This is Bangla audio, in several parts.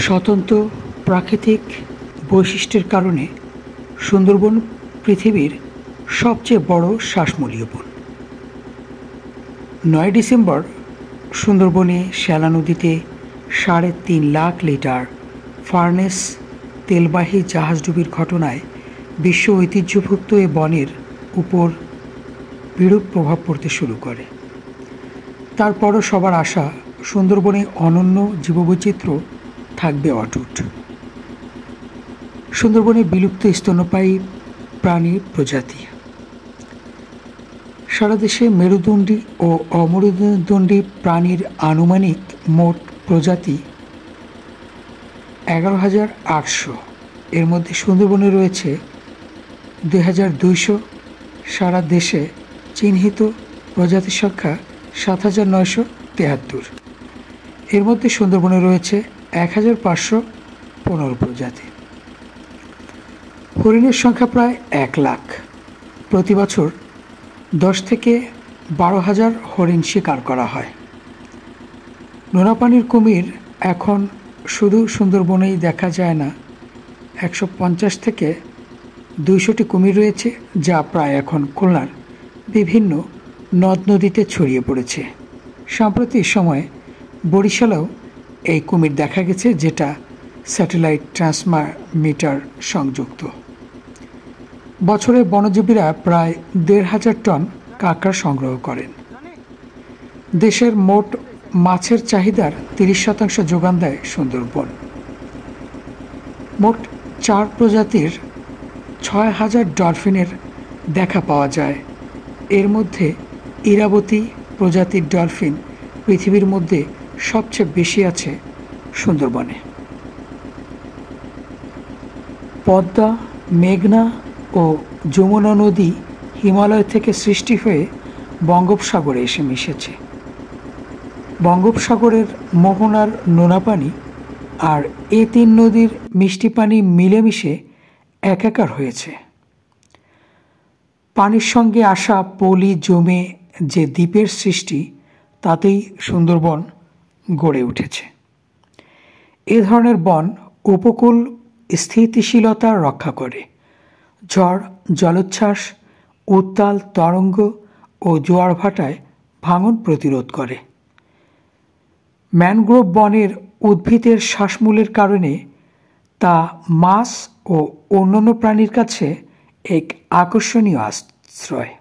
স্বতন্ত্র প্রাকৃতিক বৈশিষ্ট্যের কারণে সুন্দরবন পৃথিবীর সবচেয়ে বড় শ্বাসমূলীয় বন। ৯ ডিসেম্বর সুন্দরবনে শ্যালা নদীতে ৩.৫ লাখ লিটার ফার্নেস তেলবাহী জাহাজডুবির ঘটনায় বিশ্ব ঐতিহ্যভুক্ত এ বনের উপর বিরূপ প্রভাব পড়তে শুরু করে। তারপরও সবার আশা, সুন্দরবনে অনন্য জীববৈচিত্র্য থাকবে অটুট। সুন্দরবনে বিলুপ্ত স্তন্যপায়ী প্রাণীর প্রজাতি। সারা দেশে মেরুদণ্ডী ও অমেরুদণ্ডী প্রাণীর আনুমানিক মোট প্রজাতি ১১,৮০০। এর মধ্যে সুন্দরবনে রয়েছে ২,২০০। সারা দেশে চিহ্নিত প্রজাতির সংখ্যা ৭,৯৭৩। এর মধ্যে সুন্দরবনে রয়েছে ১,৫১৫ প্রজাতি। হরিণের সংখ্যা প্রায় ১ লাখ। প্রতি বছর ১০ থেকে ১২,০০০ হরিণ শিকার করা হয়। নোনা পানির কুমির এখন শুধু সুন্দরবনেই দেখা যায় না। ১৫০ থেকে ২০০টি কুমির রয়েছে, যা প্রায় এখন খুলনার বিভিন্ন নদ নদীতে ছড়িয়ে পড়েছে। সাম্প্রতিক সময়ে বরিশালেও এই কুমির দেখা গেছে, যেটা স্যাটেলাইট ট্রান্সমিটার সংযুক্ত। বছরে বনজীবীরা প্রায় ১,৫০০ টন কাঁকড়া সংগ্রহ করেন। দেশের মোট মাছের চাহিদার ৩০% যোগান দেয় সুন্দরবন। মোট ৪ প্রজাতির ৬,০০০ ডলফিনের দেখা পাওয়া যায়। এর মধ্যে ইরাবতী প্রজাতির ডলফিন পৃথিবীর মধ্যে সবচেয়ে বেশি আছে সুন্দরবনে। পদ্মা, মেঘনা ও যমুনা নদী হিমালয় থেকে সৃষ্টি হয়ে বঙ্গোপসাগরে এসে মিশেছে। বঙ্গোপসাগরের মোহনার নোনা পানি আর এ ৩ নদীর মিষ্টি পানি মিলেমিশে একাকার হয়েছে। পানির সঙ্গে আসা পলি জমে যে দ্বীপের সৃষ্টি, তাতেই সুন্দরবন গড়ে উঠেছে। এ ধরনের বন উপকূল স্থিতিশীলতা রক্ষা করে, ঝড়, জলোচ্ছ্বাস, উত্তাল তরঙ্গ ও জোয়ার ভাটায় ভাঙন প্রতিরোধ করে। ম্যানগ্রোভ বনের উদ্ভিদের শ্বাসমূলের কারণে তা মাছ ও অন্যান্য প্রাণীর কাছে এক আকর্ষণীয় আশ্রয়।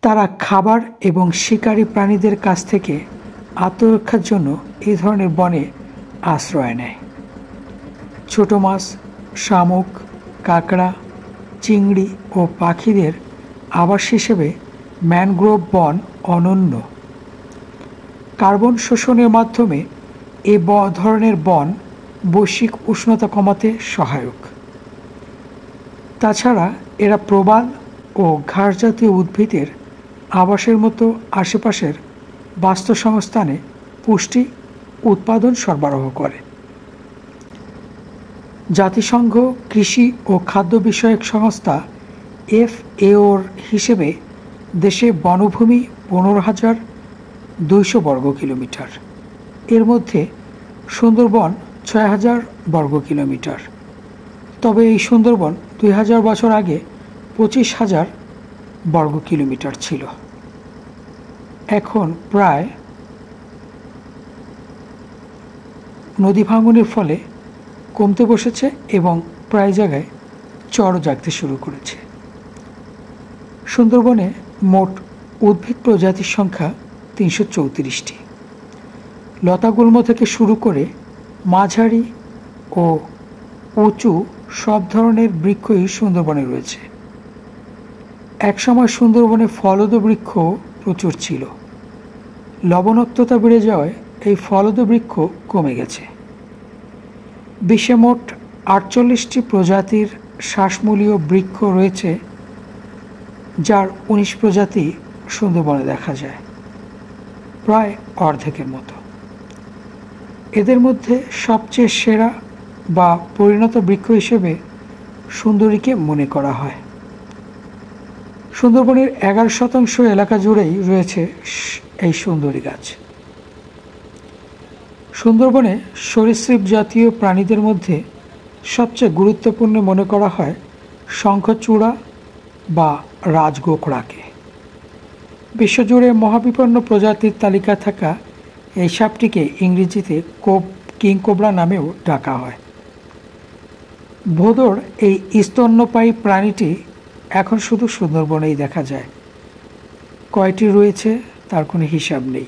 তারা খাবার এবং শিকারী প্রাণীদের কাছ থেকে আত্মরক্ষার জন্য এই ধরনের বনে আশ্রয় নেয়। ছোট মাছ, শামুক, কাঁকড়া, চিংড়ি ও পাখিদের আবাস হিসেবে ম্যানগ্রোভ বন অনন্য। কার্বন শোষণের মাধ্যমে এ ধরনের বন বৈশ্বিক উষ্ণতা কমাতে সহায়ক। তাছাড়া এরা প্রবাল ও ঘাস জাতীয় উদ্ভিদের আবাসের মতো আশেপাশের বাস্তুসংস্থানে পুষ্টি উৎপাদন সরবরাহ করে। জাতিসংঘ কৃষি ও খাদ্য বিষয়ক সংস্থা FAO-র হিসেবে দেশে বনভূমি ১৫,২০০ বর্গ কিলোমিটার। এর মধ্যে সুন্দরবন ৬,০০০ বর্গ কিলোমিটার। তবে এই সুন্দরবন ২,০০০ বছর আগে ২৫,০০০ বর্গ কিলোমিটার ছিল। এখন প্রায় নদী ভাঙনের ফলে কমতে বসেছে এবং প্রায় জায়গায় চরও জাগতে শুরু করেছে। সুন্দরবনে মোট উদ্ভিদ প্রজাতির সংখ্যা ৩৩৪টি। লতাগুল্ম থেকে শুরু করে মাঝারি ও উঁচু সব ধরনের বৃক্ষই সুন্দরবনে রয়েছে। একসময় সুন্দরবনে ফলদ বৃক্ষ প্রচুর ছিল। লবণাক্ততা বেড়ে যাওয়ায় এই ফলদ বৃক্ষ কমে গেছে। বিশ্বে মোট ৪৮টি প্রজাতির শ্বাসমূলীয় বৃক্ষ রয়েছে, যার ১৯ প্রজাতি সুন্দরবনে দেখা যায়, প্রায় অর্ধেকের মতো। এদের মধ্যে সবচেয়ে সেরা বা পরিণত বৃক্ষ হিসেবে সুন্দরীকে মনে করা হয়। সুন্দরবনের ১১% এলাকা জুড়েই রয়েছে এই সুন্দরী গাছ। সুন্দরবনে সরীসৃপ জাতীয় প্রাণীদের মধ্যে সবচেয়ে গুরুত্বপূর্ণ মনে করা হয় শঙ্খচূড়া বা রাজগোখরাকে। বিশ্বজুড়ে মহাবিপন্ন প্রজাতির তালিকায় থাকা এই সাপটিকে ইংরেজিতে কিং কোবরা নামেও ডাকা হয়। ভোঁদড় এই স্তন্যপায়ী প্রাণীটি এখন শুধু সুন্দরবনেই দেখা যায়। কয়টি রয়েছে তার কোনো হিসাব নেই।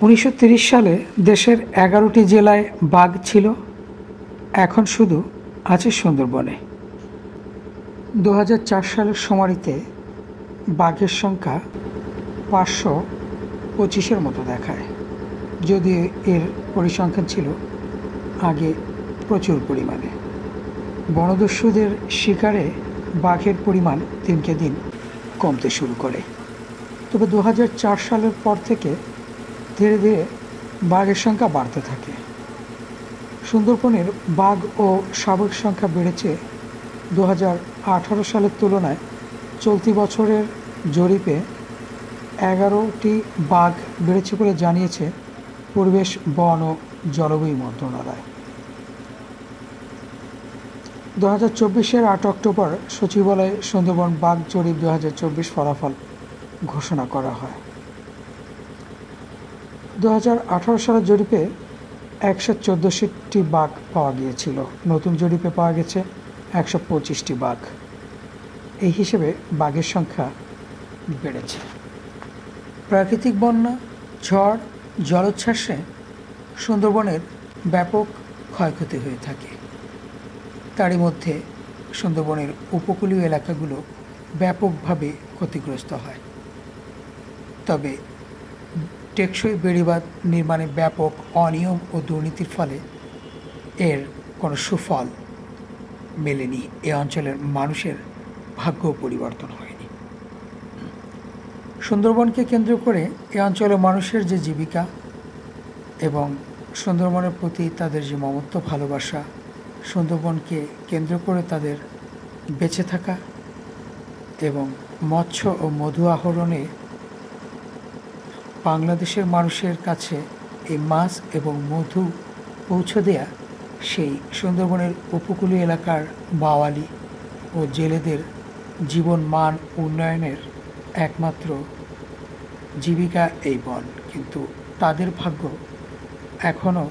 1930 সালে দেশের 11টি জেলায় বাঘ ছিল, এখন শুধু আছে সুন্দরবনে। 2004 সালের শুমারিতে বাঘের সংখ্যা 525-এর মতো দেখায়, যদিও এর পরিসংখ্যান ছিল আগে প্রচুর পরিমাণে। বনদস্যুদের শিকারে বাঘের পরিমাণ দিনকে দিন কমতে শুরু করে। তবে 2004 সালের পর থেকে ধীরে ধীরে বাঘের সংখ্যা বাড়তে থাকে। সুন্দরবনের বাঘ ও শাবকের সংখ্যা বেড়েছে 2018 সালের তুলনায়। চলতি বছরের জরিপে 11টি বাঘ বেড়েছে বলে জানিয়েছে পরিবেশ, বন ও জলবায়ু মন্ত্রণালয়। 2024-এর 8 অক্টোবর সচিবালয়ে সুন্দরবন বাঘ জরিপ 2024 ফলাফল ঘোষণা করা হয়। 2018 সালের জরিপে 184টি বাঘ পাওয়া গিয়েছিল, নতুন জরিপে পাওয়া গেছে 125টি বাঘ। এই হিসেবে বাঘের সংখ্যা বেড়েছে। প্রাকৃতিক বন্যা, ঝড়, জলোচ্ছ্বাসে সুন্দরবনের ব্যাপক ক্ষয়ক্ষতি হয়ে থাকে। তারই মধ্যে সুন্দরবনের উপকূলীয় এলাকাগুলো ব্যাপকভাবে ক্ষতিগ্রস্ত হয়। তবে টেকসই বেড়িবাঁধ নির্মাণে ব্যাপক অনিয়ম ও দুর্নীতির ফলে এর কোনো সুফল মেলেনি। এ অঞ্চলের মানুষের ভাগ্য পরিবর্তন হয়নি। সুন্দরবনকে কেন্দ্র করে এ অঞ্চলের মানুষের যে জীবিকা এবং সুন্দরবনের প্রতি তাদের যে মমত্ব ভালোবাসা, সুন্দরবনকে কেন্দ্র করে তাদের বেঁচে থাকা এবং মৎস্য ও মধু আহরণে বাংলাদেশের মানুষের কাছে এই মাছ এবং মধু পৌঁছে দেয়া, সেই সুন্দরবনের উপকূলীয় এলাকার বাওয়ালি ও জেলেদের জীবন মান উন্নয়নের একমাত্র জীবিকা এই বন। কিন্তু তাদের ভাগ্য এখনও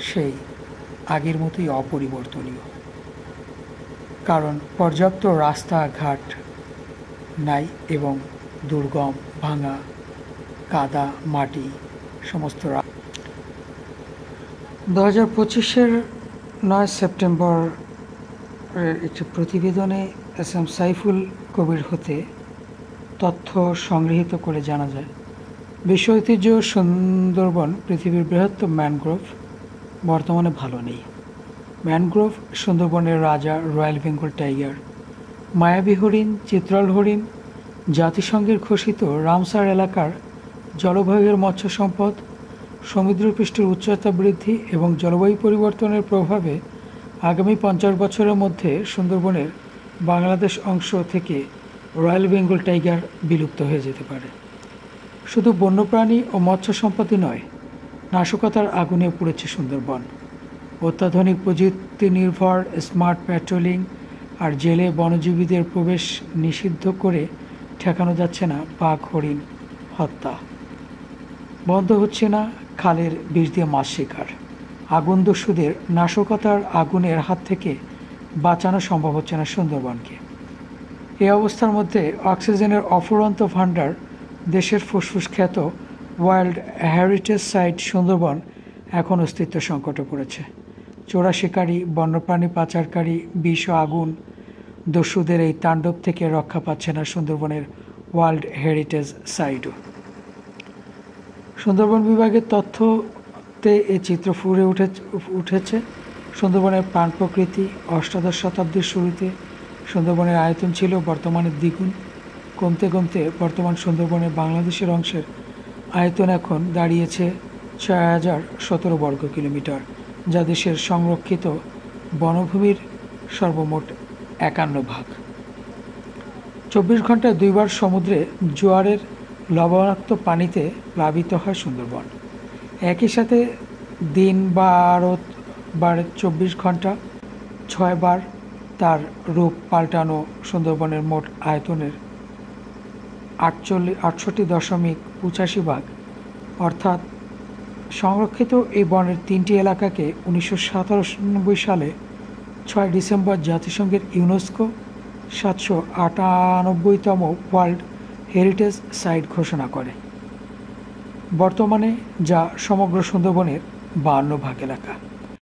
সেই আগের মতোই অপরিবর্তনীয়, কারণ পর্যাপ্ত রাস্তাঘাট নাই এবং দুর্গম, ভাঙা, কাদা, মাটি সমস্ত। 2025-এর 9 সেপ্টেম্বর একটি প্রতিবেদনে এস.এম. সাইফুল কবির হতে তথ্য সংগৃহীত করে জানা যায়, বিশ্ব ঐতিহ্য সুন্দরবন পৃথিবীর বৃহত্তম ম্যানগ্রোভ বর্তমানে ভালো নেই। ম্যানগ্রোভ সুন্দরবনের রাজা রয়্যাল বেঙ্গল টাইগার, মায়াবী হরিণ, চিত্রল হরিণ, জাতিসংঘের ঘোষিত রামসার এলাকার জলবায়ুর মৎস্য সম্পদ, সমুদ্রপৃষ্ঠের উচ্চতা বৃদ্ধি এবং জলবায়ু পরিবর্তনের প্রভাবে আগামী 50 বছরের মধ্যে সুন্দরবনের বাংলাদেশ অংশ থেকে রয়্যাল বেঙ্গল টাইগার বিলুপ্ত হয়ে যেতে পারে। শুধু বন্যপ্রাণী ও মৎস্য সম্পদই নয়, নাশকতার আগুনে পুড়েছে সুন্দরবন। অত্যাধুনিক প্রযুক্তি নির্ভর স্মার্ট প্যাট্রোলিং আর জেলে বনজীবীদের প্রবেশ নিষিদ্ধ করে ঠেকানো যাচ্ছে না বাঘ হরিণ হত্যা। বন্ধ হচ্ছে না খালের বিষ দিয়ে মাছ শিকার। আগুন দস্যুদের নাশকতার আগুনের হাত থেকে বাঁচানো সম্ভব হচ্ছে না সুন্দরবনকে। এই অবস্থার মধ্যে অক্সিজেনের অফুরন্ত ভাণ্ডার, দেশের ফুসফুস খ্যাত ওয়ার্ল্ড হেরিটেজ সাইট সুন্দরবন এখন অস্তিত্ব সংকটে পড়েছে। চোরা শিকারী, বন্যপ্রাণী পাচারকারী, বিষ ও আগুন দস্যুদের এই তাণ্ডব থেকে রক্ষা পাচ্ছে না সুন্দরবনের ওয়ার্ল্ড হেরিটেজ সাইটও। সুন্দরবন বিভাগের তথ্যতে এই চিত্র ফুটে উঠেছে। সুন্দরবনের প্রাণ প্রকৃতি। অষ্টাদশ শতাব্দীর শুরুতে সুন্দরবনের আয়তন ছিল বর্তমানের দ্বিগুণ। কমতে কমতে বর্তমান সুন্দরবনের বাংলাদেশের অংশের আয়তন এখন দাঁড়িয়েছে 6017 বর্গ কিলোমিটার, যা দেশের সংরক্ষিত বনভূমির সর্বমোট 51 ভাগ। 24 ঘন্টায় 2 বার সমুদ্রে জোয়ারের লবণাক্ত পানিতে প্লাবিত হয় সুন্দরবন। একই সাথে দিন 24 ঘন্টা 6 বার তার রূপ পাল্টানো সুন্দরবনের মোট আয়তনের 68.85 অর্থাৎ সংরক্ষিত এই বনের 3টি এলাকাকে 1997 সালে 6 ডিসেম্বর জাতিসংঘের ইউনেস্কো 798তম ওয়ার্ল্ড হেরিটেজ সাইট ঘোষণা করে, বর্তমানে যা সমগ্র সুন্দরবনের 52 ভাগ এলাকা।